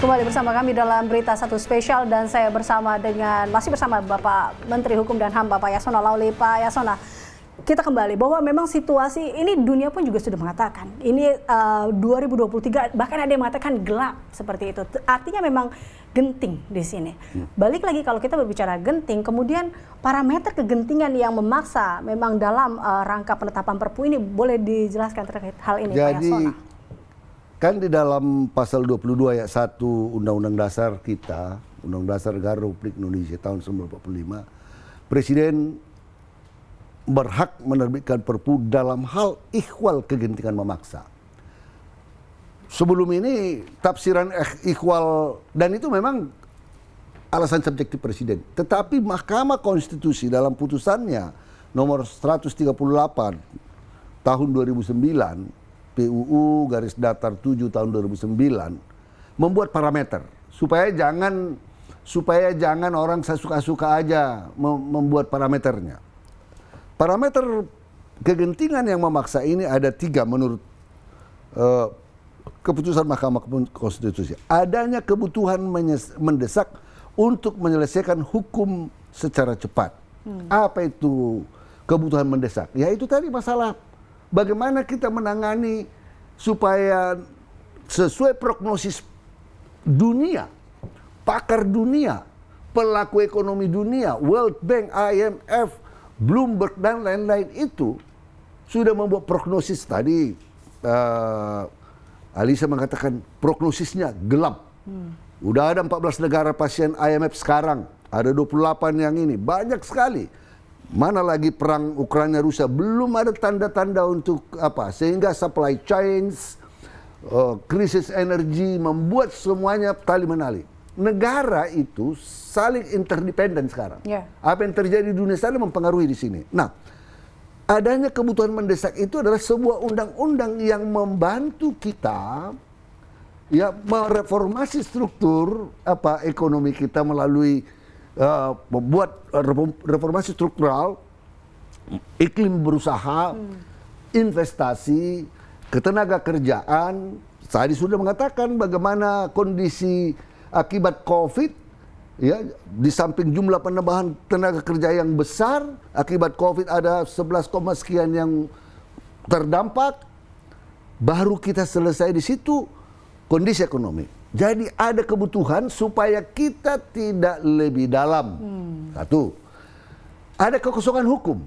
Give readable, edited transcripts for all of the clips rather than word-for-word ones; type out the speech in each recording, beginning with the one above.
Kembali bersama kami dalam Berita Satu Spesial dan saya masih bersama Bapak Menteri Hukum dan HAM Bapak Yasona Lauli. Pak Yasona, kita kembali bahwa memang situasi ini dunia pun juga sudah mengatakan ini 2023 bahkan ada yang mengatakan gelap seperti itu. Artinya memang genting di sini. Balik lagi kalau kita berbicara genting, kemudian parameter kegentingan yang memaksa memang dalam rangka penetapan Perpu ini boleh dijelaskan terkait hal ini, Pak Yasona? Kan di dalam pasal 22 ayat 1 Undang-Undang Dasar kita, Undang-Undang Dasar Negara Republik Indonesia tahun 1945, Presiden berhak menerbitkan Perpu dalam hal ikhwal kegentingan memaksa. Sebelum ini tafsiran ikhwal, dan itu memang alasan subjektif Presiden. Tetapi Mahkamah Konstitusi dalam putusannya nomor 138 tahun 2009, PUU garis datar 7 tahun 2009 membuat parameter supaya jangan orang suka-suka aja membuat parameternya. Parameter kegentingan yang memaksa ini ada 3 menurut keputusan Mahkamah Konstitusi. Adanya kebutuhan mendesak untuk menyelesaikan hukum secara cepat. Apa itu kebutuhan mendesak? Ya itu tadi masalah bagaimana kita menangani supaya sesuai prognosis dunia, pakar dunia, pelaku ekonomi dunia, World Bank, IMF, Bloomberg dan lain-lain itu sudah membuat prognosis tadi. Alisa mengatakan prognosisnya gelap. Udah ada 14 negara pasien IMF sekarang, ada 28 yang ini, banyak sekali. Mana lagi perang Ukraina Rusia, belum ada tanda-tanda untuk apa, sehingga supply chains, krisis energi membuat semuanya tali menali. Negara itu saling interdependen sekarang. Apa yang terjadi di dunia saling mempengaruhi di sini. Nah, adanya kebutuhan mendesak itu adalah sebuah undang-undang yang membantu kita ya mereformasi struktur ekonomi kita melalui membuat reformasi struktural, iklim berusaha, investasi, ketenaga kerjaan. Tadi sudah mengatakan bagaimana kondisi akibat COVID, ya, di samping jumlah penambahan tenaga kerja yang besar, akibat COVID ada 11, sekian yang terdampak, baru kita selesai di situ kondisi ekonomi. Jadi ada kebutuhan supaya kita tidak lebih dalam. Satu, ada kekosongan hukum.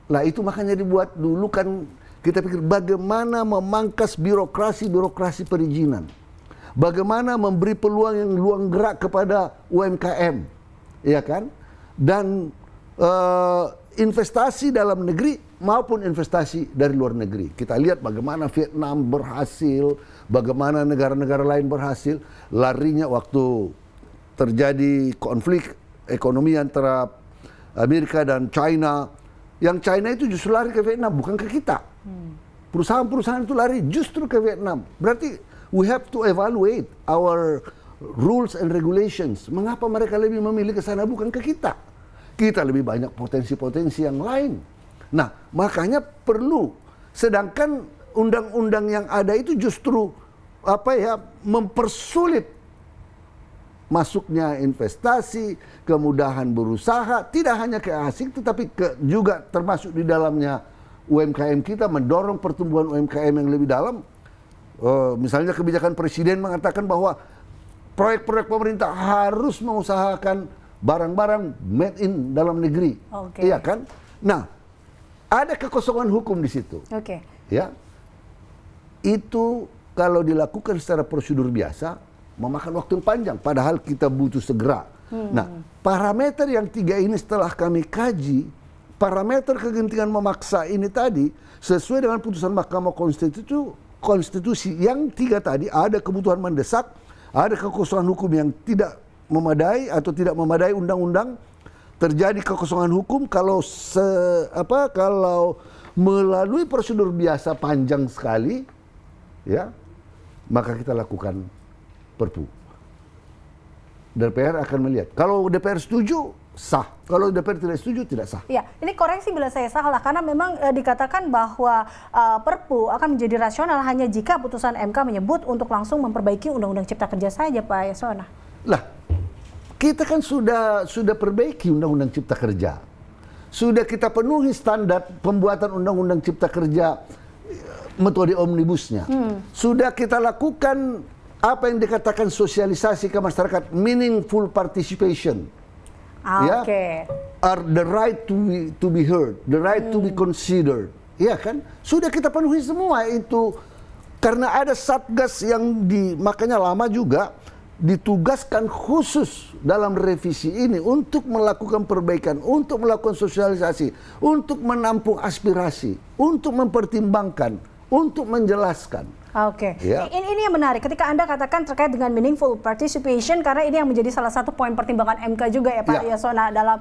Lah itu makanya dibuat dulu kan kita pikir bagaimana memangkas birokrasi perizinan. Bagaimana memberi peluang yang luang gerak kepada UMKM. Ya kan? Dan investasi dalam negeri maupun investasi dari luar negeri. Kita lihat bagaimana Vietnam berhasil, bagaimana negara-negara lain berhasil. Larinya waktu terjadi konflik ekonomi antara Amerika dan China. Yang China itu justru lari ke Vietnam, bukan ke kita. Perusahaan-perusahaan itu lari justru ke Vietnam. Berarti we have to evaluate our rules and regulations. Mengapa mereka lebih memilih ke sana bukan ke kita? Kita lebih banyak potensi-potensi yang lain. Nah, makanya perlu. Sedangkan undang-undang yang ada itu justru mempersulit masuknya investasi, kemudahan berusaha, tidak hanya ke asing tetapi juga termasuk di dalamnya UMKM kita, mendorong pertumbuhan UMKM yang lebih dalam. Misalnya kebijakan Presiden mengatakan bahwa proyek-proyek pemerintah harus mengusahakan barang-barang made in dalam negeri. Iya kan? Nah, ada kekosongan hukum di situ. Ya. Itu kalau dilakukan secara prosedur biasa memakan waktu yang panjang, padahal kita butuh segera. Nah, parameter yang 3 ini setelah kami kaji, parameter kegentingan memaksa ini tadi sesuai dengan putusan Mahkamah Konstitusi yang 3 tadi, ada kebutuhan mendesak, ada kekosongan hukum yang tidak memadai atau tidak memadai undang-undang, terjadi kekosongan hukum kalau melalui prosedur biasa panjang sekali, ya, maka kita lakukan Perpu. DPR akan melihat. Kalau DPR setuju, sah. Kalau DPR tidak setuju, tidak sah. Ya, ini koreksi bila saya salah, karena memang dikatakan bahwa Perpu akan menjadi rasional hanya jika putusan MK menyebut untuk langsung memperbaiki Undang-Undang Cipta Kerja saja, Pak Yasona. Lah, kita kan sudah perbaiki Undang-Undang Cipta Kerja. Sudah kita penuhi standar pembuatan Undang-Undang Cipta Kerja metode omnibusnya. Sudah kita lakukan apa yang dikatakan sosialisasi ke masyarakat, meaningful participation. Ya, are the right to be heard, the right to be considered, ya kan? Sudah kita penuhi semua itu, karena ada satgas yang makanya lama juga ditugaskan khusus dalam revisi ini untuk melakukan perbaikan, untuk melakukan sosialisasi, untuk menampung aspirasi, untuk mempertimbangkan, untuk menjelaskan. Oke. Ya. Ini yang menarik ketika Anda katakan terkait dengan meaningful participation, karena ini yang menjadi salah satu poin pertimbangan MK juga ya Pak Yasona dalam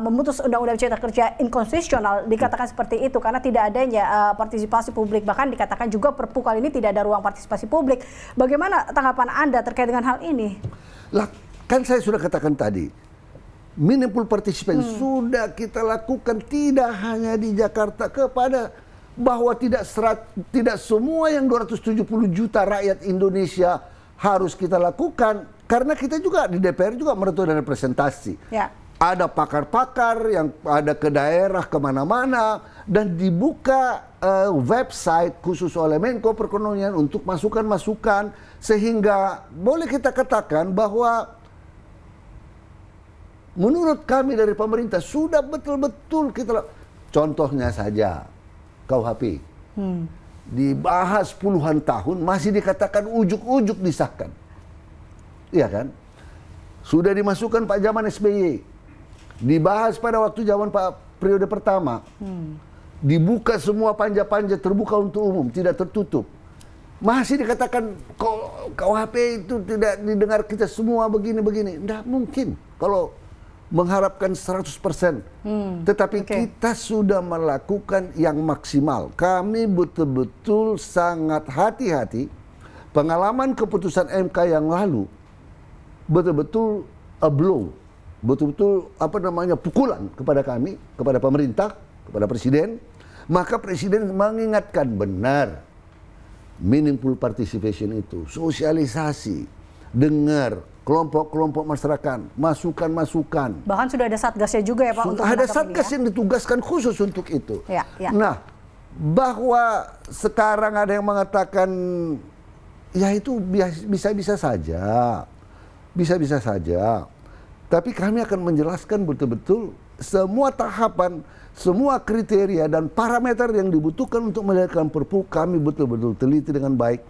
memutus Undang-Undang Cipta Kerja inkonstitusional, dikatakan seperti itu karena tidak adanya partisipasi publik, bahkan dikatakan juga Perpu kali ini tidak ada ruang partisipasi publik. Bagaimana tanggapan Anda terkait dengan hal ini? Lah, kan saya sudah katakan tadi, meaningful participation sudah kita lakukan tidak hanya di Jakarta, kepada bahwa tidak semua yang 270 juta rakyat Indonesia harus kita lakukan, karena kita juga di DPR juga menentukan representasi. Ya. Ada pakar-pakar yang ada ke daerah kemana-mana, dan dibuka website khusus oleh Menko Perekonomian untuk masukan-masukan, sehingga boleh kita katakan bahwa menurut kami dari pemerintah sudah betul-betul kita. Contohnya saja KUHP dibahas puluhan tahun, masih dikatakan ujuk-ujuk disahkan, iya kan? Sudah dimasukkan Pak zaman SBY, dibahas pada waktu zaman Pak periode pertama, dibuka semua panja-panja, terbuka untuk umum, tidak tertutup. Masih dikatakan KUHP itu tidak didengar kita semua begini-begini. Tidak mungkin kalau mengharapkan 100%. Tetapi kita sudah melakukan yang maksimal. Kami betul-betul sangat hati-hati. Pengalaman keputusan MK yang lalu betul-betul a blow. Betul-betul pukulan kepada kami, kepada pemerintah, kepada presiden. Maka presiden mengingatkan benar meaningful participation itu, sosialisasi, dengar kelompok-kelompok masyarakat, masukan-masukan. Bahkan sudah ada satgasnya juga ya Pak? Untuk ada satgas yang ditugaskan khusus untuk itu. Ya. Nah, bahwa sekarang ada yang mengatakan, ya itu bisa-bisa saja. Bisa-bisa saja. Tapi kami akan menjelaskan betul-betul semua tahapan, semua kriteria dan parameter yang dibutuhkan untuk melahirkan Perpu, kami betul-betul teliti dengan baik.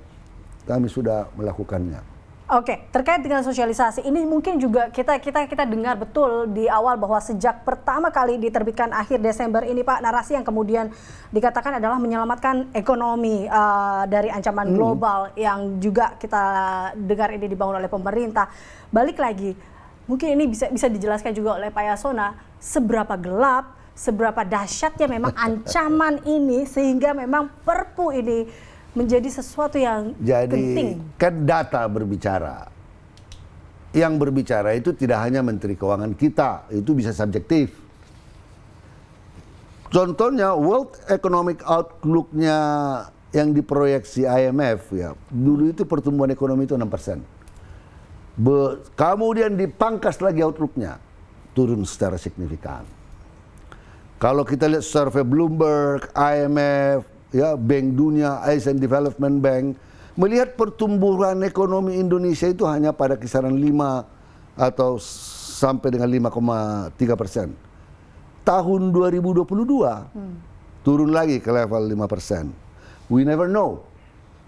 Kami sudah melakukannya. Oke, terkait dengan sosialisasi ini mungkin juga kita dengar betul di awal bahwa sejak pertama kali diterbitkan akhir Desember ini Pak, narasi yang kemudian dikatakan adalah menyelamatkan ekonomi dari ancaman global yang juga kita dengar ini dibangun oleh pemerintah. Balik lagi, mungkin ini bisa dijelaskan juga oleh Pak Yasona, seberapa gelap, seberapa dahsyatnya memang ancaman ini sehingga memang Perpu ini menjadi sesuatu yang penting. Jadi kan data berbicara. Yang berbicara itu tidak hanya Menteri Keuangan kita, itu bisa subjektif. Contohnya World Economic Outlook-nya yang diproyeksi IMF ya, dulu itu pertumbuhan ekonomi itu 6%. Kemudian dipangkas lagi outlook-nya, turun secara signifikan. Kalau kita lihat survei Bloomberg, IMF, ya, Bank Dunia, Asian Development Bank, melihat pertumbuhan ekonomi Indonesia itu hanya pada kisaran 5 atau sampai dengan 5,3%. Tahun 2022 turun lagi ke level 5%. We never know.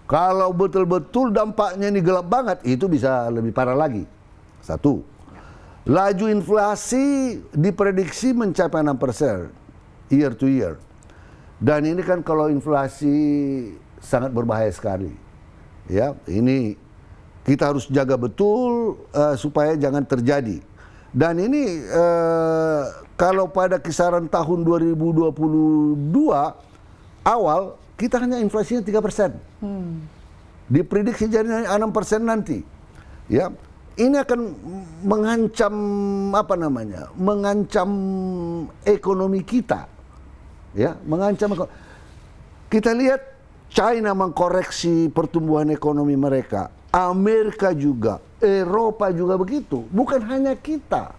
Kalau betul-betul dampaknya ini gelap banget, itu bisa lebih parah lagi. Satu. Laju inflasi diprediksi mencapai 6% year to year. Dan ini kan kalau inflasi sangat berbahaya sekali. Ya, ini kita harus jaga betul supaya jangan terjadi. Dan ini kalau pada kisaran tahun 2022 awal kita hanya inflasinya 3%. Diprediksi jadi 6% nanti. Ya, ini akan mengancam apa namanya? Mengancam ekonomi kita. Ya, mengancam. Kita lihat China mengkoreksi pertumbuhan ekonomi mereka. Amerika juga, Eropa juga begitu. Bukan hanya kita.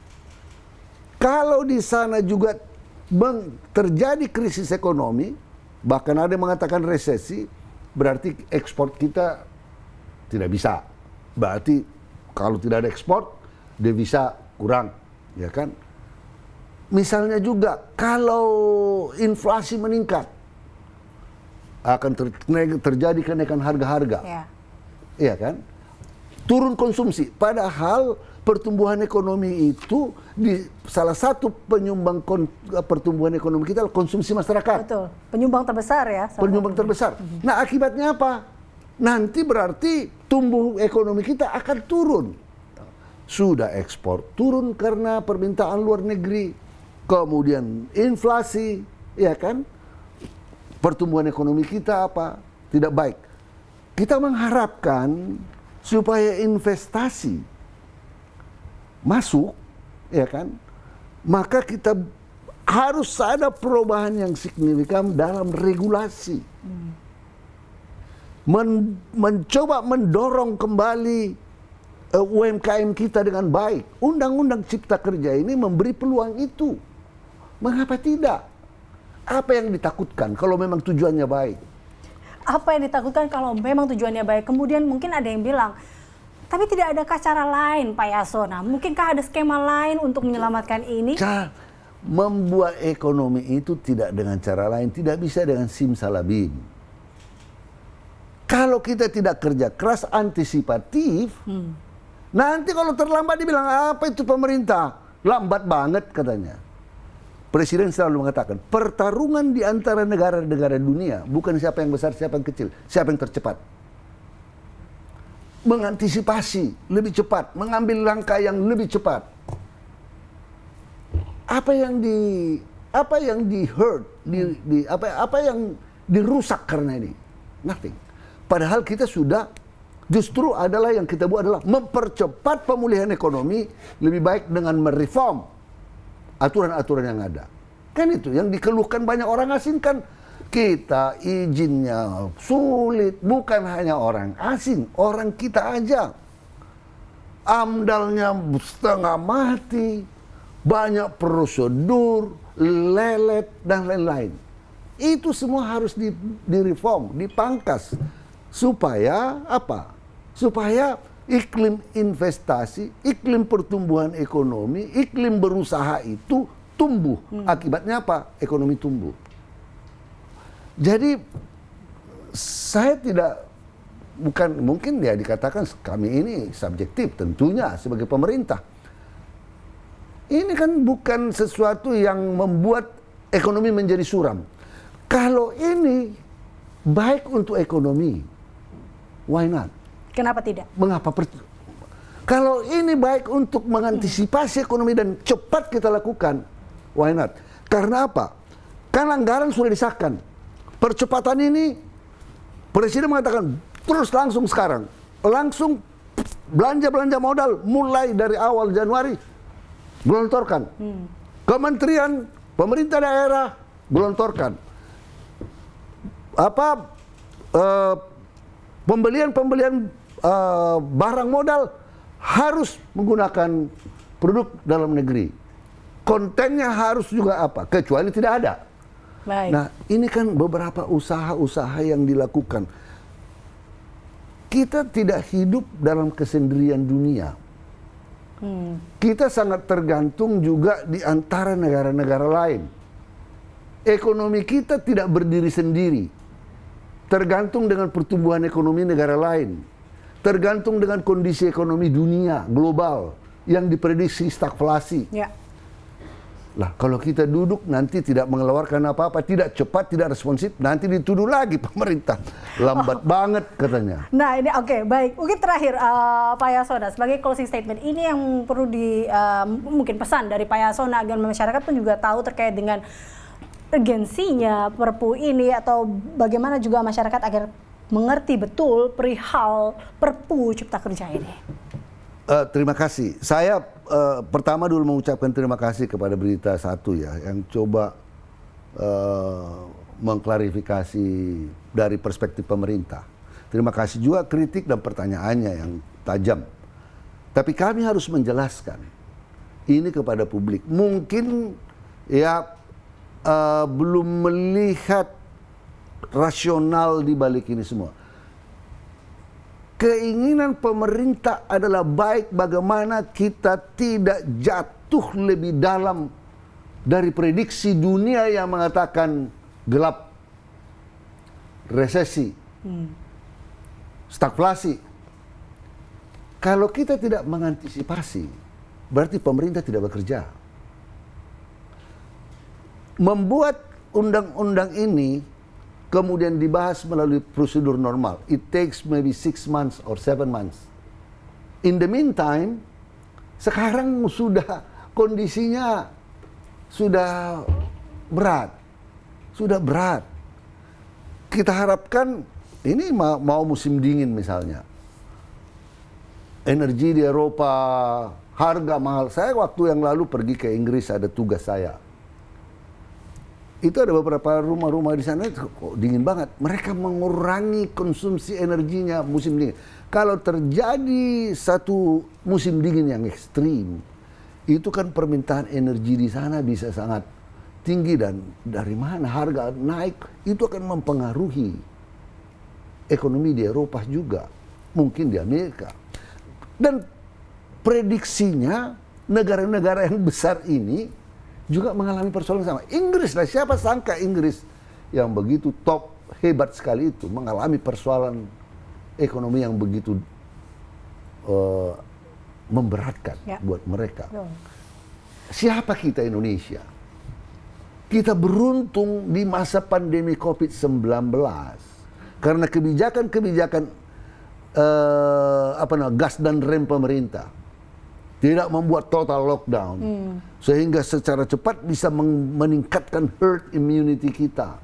Kalau di sana juga terjadi krisis ekonomi, bahkan ada yang mengatakan resesi, berarti ekspor kita tidak bisa. Berarti kalau tidak ada ekspor, devisa kurang, ya kan? Misalnya juga kalau inflasi meningkat, akan terjadi kenaikan harga-harga, ya kan? Turun konsumsi. Padahal pertumbuhan ekonomi itu salah satu penyumbang pertumbuhan ekonomi kita adalah konsumsi masyarakat. Betul, penyumbang terbesar ya. Penyumbang terbesar. Nah akibatnya apa? Nanti berarti tumbuh ekonomi kita akan turun. Sudah ekspor turun karena permintaan luar negeri. Kemudian inflasi, ya kan? Pertumbuhan ekonomi kita apa? Tidak baik. Kita mengharapkan supaya investasi masuk, ya kan? Maka kita harus ada perubahan yang signifikan dalam regulasi. Mencoba mendorong kembali UMKM kita dengan baik. Undang-undang Cipta Kerja ini memberi peluang itu. Mengapa tidak? Apa yang ditakutkan kalau memang tujuannya baik? Apa yang ditakutkan kalau memang tujuannya baik? Kemudian mungkin ada yang bilang, tapi tidak adakah cara lain Pak Yasona? Mungkinkah ada skema lain untuk menyelamatkan ini? Membuat ekonomi itu tidak dengan cara lain, tidak bisa dengan simsalabim. Kalau kita tidak kerja keras antisipatif, nanti kalau terlambat dibilang apa itu pemerintah, lambat banget katanya. Presiden selalu mengatakan, pertarungan di antara negara-negara dunia bukan siapa yang besar, siapa yang kecil, siapa yang tercepat. Mengantisipasi lebih cepat, mengambil langkah yang lebih cepat. Apa yang dirusak karena ini? Nothing. Padahal kita sudah justru adalah yang kita buat adalah mempercepat pemulihan ekonomi lebih baik dengan mereform aturan-aturan yang ada. Kan itu yang dikeluhkan banyak orang asing kan. Kita izinnya sulit, bukan hanya orang asing, orang kita aja. AMDALnya setengah mati, banyak prosedur, lelet, dan lain-lain. Itu semua harus direform, dipangkas. Supaya apa? Supaya iklim investasi, iklim pertumbuhan ekonomi, iklim berusaha itu tumbuh. Akibatnya apa? Ekonomi tumbuh. Jadi saya tidak, bukan mungkin ya dikatakan kami ini subjektif tentunya sebagai pemerintah. Ini kan bukan sesuatu yang membuat ekonomi menjadi suram. Kalau ini baik untuk ekonomi, why not? Kenapa tidak? Mengapa? Kalau ini baik untuk mengantisipasi ekonomi dan cepat kita lakukan, why not? Karena apa? Kan anggaran sudah disahkan. Percepatan ini, Presiden mengatakan terus langsung sekarang. Langsung belanja modal mulai dari awal Januari gelontorkan. Kementerian, pemerintah daerah gelontorkan. Pembelian barang modal harus menggunakan produk dalam negeri. Kontennya harus juga apa? Kecuali tidak ada. Baik. Nah, ini kan beberapa usaha-usaha yang dilakukan. Kita tidak hidup dalam kesendirian dunia. Kita sangat tergantung juga di antara negara-negara lain. Ekonomi kita tidak berdiri sendiri. Tergantung dengan pertumbuhan ekonomi negara lain. Tergantung dengan kondisi ekonomi dunia, global, yang diprediksi stagflasi. Ya. Lah, kalau kita duduk nanti tidak mengeluarkan apa-apa, tidak cepat, tidak responsif, nanti dituduh lagi pemerintah. Lambat banget katanya. Nah ini oke, baik. Mungkin terakhir Pak Yasona, sebagai closing statement, ini yang perlu mungkin pesan dari Pak Yasona agar masyarakat pun juga tahu terkait dengan urgensinya Perpu ini, atau bagaimana juga masyarakat agar mengerti betul perihal Perpu Cipta Kerja ini. Terima kasih. Saya pertama dulu mengucapkan terima kasih kepada Berita Satu ya, yang coba mengklarifikasi dari perspektif pemerintah. Terima kasih juga kritik dan pertanyaannya yang tajam. Tapi kami harus menjelaskan ini kepada publik. Mungkin ya belum melihat rasional di balik ini semua. Keinginan pemerintah adalah baik bagaimana kita tidak jatuh lebih dalam dari prediksi dunia yang mengatakan gelap, resesi, stagflasi. Kalau kita tidak mengantisipasi, berarti pemerintah tidak bekerja. Membuat undang-undang ini kemudian dibahas melalui prosedur normal. It takes maybe 6 months or 7 months. In the meantime, sekarang sudah kondisinya sudah berat. Sudah berat. Kita harapkan, ini mau musim dingin misalnya. Energi di Eropa, harga mahal. Saya waktu yang lalu pergi ke Inggris, ada tugas saya. Itu ada beberapa rumah-rumah di sana kok dingin banget. Mereka mengurangi konsumsi energinya musim dingin. Kalau terjadi satu musim dingin yang ekstrim, itu kan permintaan energi di sana bisa sangat tinggi, dan dari mana harga naik itu akan mempengaruhi ekonomi di Eropa juga, mungkin di Amerika. Dan prediksinya negara-negara yang besar ini juga mengalami persoalan sama. Inggris lah, siapa sangka Inggris yang begitu top, hebat sekali itu, mengalami persoalan ekonomi yang begitu memberatkan buat mereka. Siapa kita Indonesia? Kita beruntung di masa pandemi COVID-19 karena kebijakan-kebijakan gas dan rem pemerintah. Tidak membuat total lockdown, sehingga secara cepat bisa meningkatkan herd immunity kita.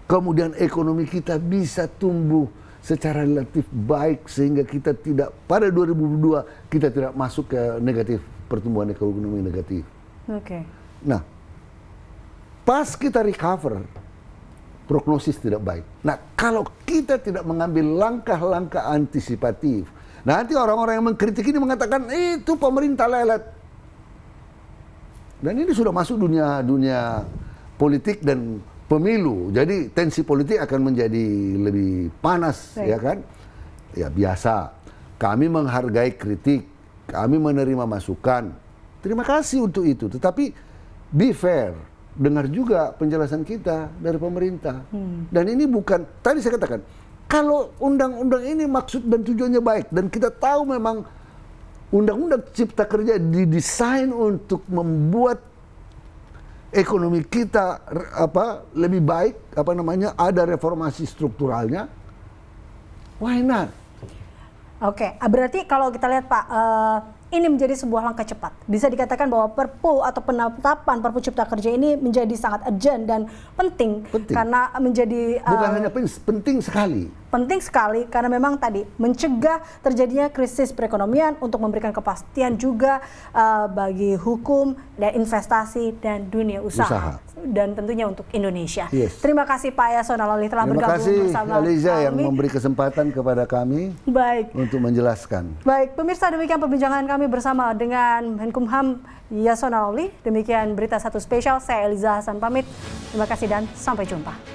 Kemudian ekonomi kita bisa tumbuh secara relatif baik, sehingga kita tidak, pada 2022 kita tidak masuk ke negatif, pertumbuhan ekonomi negatif. Nah, pas kita recover, prognosis tidak baik. Nah, kalau kita tidak mengambil langkah-langkah antisipatif, nanti orang-orang yang mengkritik ini mengatakan itu pemerintah lelet. Dan ini sudah masuk dunia politik dan pemilu. Jadi tensi politik akan menjadi lebih panas, ya kan? Ya biasa. Kami menghargai kritik, kami menerima masukan. Terima kasih untuk itu. Tetapi be fair, dengar juga penjelasan kita dari pemerintah. Dan ini bukan, tadi saya katakan, kalau undang-undang ini maksud dan tujuannya baik, dan kita tahu memang undang-undang Cipta Kerja didesain untuk membuat ekonomi kita lebih baik, ada reformasi strukturalnya, why not? Oke, berarti kalau kita lihat Pak, ini menjadi sebuah langkah cepat. Bisa dikatakan bahwa Perpu atau penetapan Perpu Cipta Kerja ini menjadi sangat urgent dan penting. Karena menjadi bukan hanya penting sekali. Penting sekali karena memang tadi mencegah terjadinya krisis perekonomian, untuk memberikan kepastian juga bagi hukum dan investasi dan dunia usaha. Dan tentunya untuk Indonesia. Terima kasih Pak Yasona Lawli telah bergabung bersama kami. Terima kasih Aliza yang memberi kesempatan kepada kami untuk menjelaskan. Baik, pemirsa, demikian perbincangan kami bersama dengan Menkumham Yasona Lawli. Demikian Berita Satu Spesial, saya Eliza Hasan pamit. Terima kasih dan sampai jumpa.